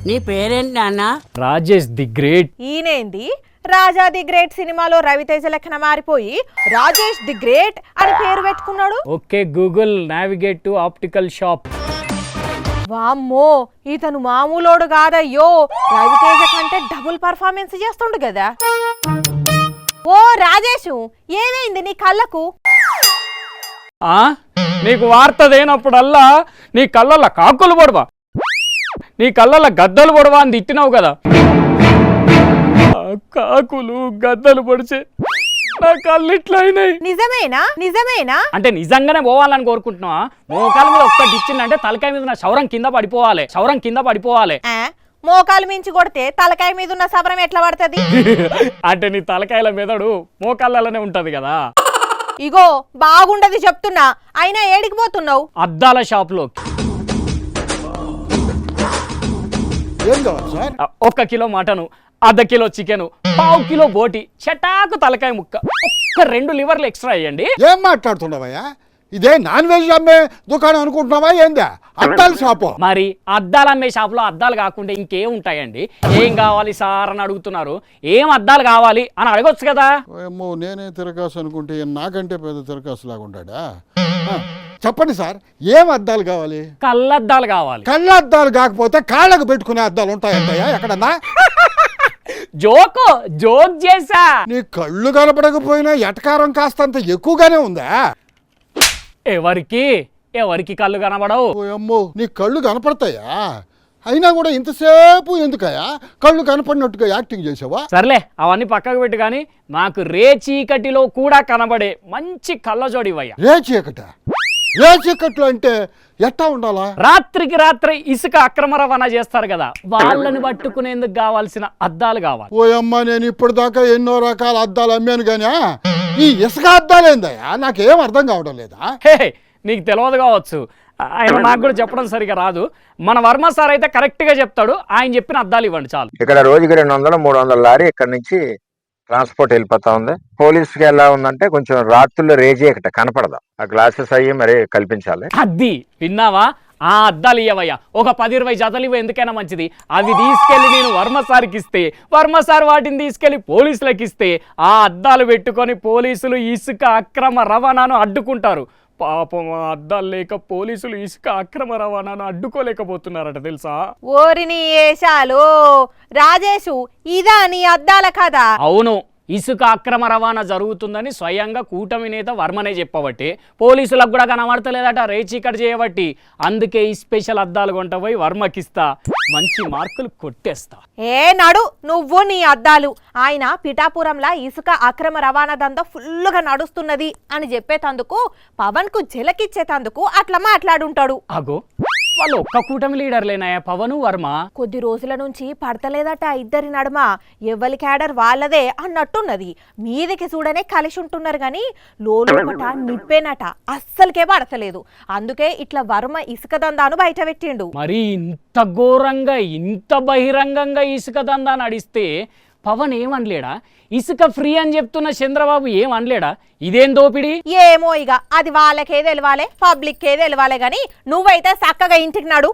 నీ పేరేంటి నాన్న? Rajesh the great. ఈయనేంది రాజా ది గ్రేట్ సినిమాలో రవితేజ లెక్కన మారిపోయి రాజేష్ ది గ్రేట్ అని పేరు పెట్టుకున్నాడు? Okay Google navigate to optical shop. వామ్మో, ఇతను మామూలోడు కాదయ్యో, రవితేజ కంటే డబుల్ పర్ఫార్మెన్స్ చేస్తుండు కదా. ఓ రాజేషు, ఏమైంది నీ కళ్ళకు? నీకు వార్త దేనప్పుడల్లా నీ కళ్ళల్లో కాకులు పడవా, నీ కళ్ళల్లో గద్దలు పడవా అని తిట్టినావు కదా. కాకులు గద్దలు పడిచే నా కళ్ళు ఇట్లా అయినాయి. నిజమేనా? నిజమేనా అంటే నిజంగానే పోవాలని కోరుకుంటున్నావా? మోకాల మీద ఒక్కటి ఇచ్చిందంటే తలకాయ మీద నా శౌరం కింద పడిపోవాలి, శౌరం కింద పడిపోవాలి. మోకాలు మించి కొడితే తలకాయ మీద ఉన్న సబరం ఎట్లా పడుతుంది? అంటే నీ తలకాయల మెదడు మోకాళ్ళలోనే ఉంటది కదా. ఇగో బాగుండదు చెప్తున్నా, అయినా ఏడికి పోతున్నావు? అద్దాల షాప్ లో 1 కిలో మటను, అర్ధ కిలో చికెను, 1/2 కిలో బోటి, చటాకు తలకాయ ముక్క, 2 లివర్లు ఎక్స్ట్రా అయ్యండి. ఏం మాట్లాడుతున్నావయ్యా? ఇదే నాన్ వెజ్ అమ్మే దుకాణం అనుకుంటున్నావా ఏందా? అద్దాల షాపు. మరి అద్దాలు అమ్మే షాపులో అద్దాలు కాకుండా ఇంకేం ఉంటాయండి? ఏం కావాలి సార్ అని అడుగుతున్నారు. ఏం అద్దాలు కావాలి అని అడగొచ్చు కదా. ఏమో నేనే తిరకాసు అనుకుంటే నాకంటే పెద్ద తిరకాసు లాగా ఉంటాడా? చెప్పండి సార్, ఏం అద్దాలు కావాలి? కళ్ళద్దాలు కావాలి. కళ్ళద్దాలు కాకపోతే కాళ్ళకు పెట్టుకునే అద్దాలు ఉంటాయంటయ్యా ఎక్కడన్నా? జోక్ చేసా. నీ కళ్ళు కనపడకపోయినా ఎటకారం కాస్తంత ఎక్కువగానే ఉందా? ఎవరికి కళ్ళు కనబడవు? అమ్మో, నీ కళ్ళు కనపడతాయా? అయినా కూడా ఇంతసేపు ఎందుకయా కళ్ళు కనపడినట్టుగా యాక్టింగ్ చేసావా? సర్లే అవన్నీ పక్కకు పెట్టు, కానీ నాకు రే చీకటిలో కూడా కనబడే మంచి కళ్ళజోడివయ్యా. రే చీకట్లు అంటే ఎట్టా ఉండాలా? రాత్రికి రాత్రి ఇసుక అక్రమ రవాణా చేస్తారు కదా, వాళ్ళని పట్టుకునేందుకు కావాల్సిన అద్దాలు కావాలి. ఓయమ్మ, నేను ఇప్పటిదాకా ఎన్నో రకాల అద్దాలు అమ్మాను కానీ ఈ ఇసుక అద్దాలు ఏందయ్యా? నాకేం అర్థం కావడం లేదా? నీకు తెలియదు కావచ్చు, ఆయన నాకు కూడా చెప్పడం సరిగా రాదు. మన వర్మ సార్ అయితే కరెక్ట్ గా చెప్తాడు. ఆయన చెప్పిన అద్దాలు ఇవ్వండి చాలు. ఇక్కడ రోజుకి 200-300 లారీ ఇక్కడ నుంచి ట్రాన్స్పోర్ట్ వెళ్ళిపోతా ఉంది. పోలీసుకి ఎలా ఉందంటే కొంచెం రాత్రుల్లో రేజీ ఇక్కడ కనపడదు. ఆ గ్లాసెస్ అయ్యి మరి కల్పించాలి. అది విన్నావా? ఆ అద్దాలు ఇవ్వయ్యా, ఒక 10-20 జతలు ఇవ్వ, ఎందుకైనా మంచిది. అవి తీసుకెళ్లి నేను వర్మ సార్కి ఇస్తే, వర్మ సార్ వాటిని తీసుకెళ్లి పోలీసులకు ఇస్తే, ఆ అద్దాలు పెట్టుకొని పోలీసులు ఇసుక అక్రమ రవాణాను అడ్డుకుంటారు. పాపం ఆ అద్దాలు లేక పోలీసులు ఇసుక అక్రమ రవాణాను అడ్డుకోలేకపోతున్నారట తెలుసా? ఓరిని ఏషాలు రాజేషు, ఇదా నీ అద్దాల కథ? అవును, ఇసుక అక్రమ రవాణా జరుగుతుందని స్వయంగా కూటమి నేత వర్మనే చెప్పబట్టి పోలీసులకు కూడా కనబడతలేదట రేచీకట్ చేయబట్టి. అందుకే ఈ స్పెషల్ అద్దాలు కొంటపోయి వర్మకిస్తా, మంచి మార్కులు కొట్టేస్తా. నడు నువ్వు నీ అద్దాలు. ఆయన పిఠాపురంలా ఇసుక అక్రమ రవాణా దందా ఫుల్లుగా నడుస్తున్నది అని చెప్పేతందుకు, పవన్ కు జలకిచ్చేతందుకు అట్లా మాట్లాడుంటాడు. అగో, వాళ్ళు ఒక్క కూటమి లీడర్లేనాయా పవన్ వర్మ? కొద్ది రోజుల నుంచి పడతలేదట ఇద్దరి నడుమ, ఎవ్వరి క్యాడర్ వాళ్ళదే అన్నట్టున్నది. మీదకి చూడనే కలిసి ఉంటున్నారు గాని లోపట నిప్పేనట, అస్సలకే పడతలేదు. అందుకే ఇట్లా వర్మ ఇసుక దందాను బయట పెట్టిండు. మరి ఇంత ఘోరంగా ఇంత బహిరంగంగా ఇసుక దందా నడిస్తే పవన్ ఏమనలేడా? ఇసుక ఫ్రీ అని చెప్తున్న చంద్రబాబు ఏమనలేడా? ఇదేం దోపిడి? ఏమో ఇక అది వాళ్ళకే తెలవాలే, పబ్లిక్కే తెలవాలే గాని నువ్వైతే చక్కగా ఇంటికి నడు.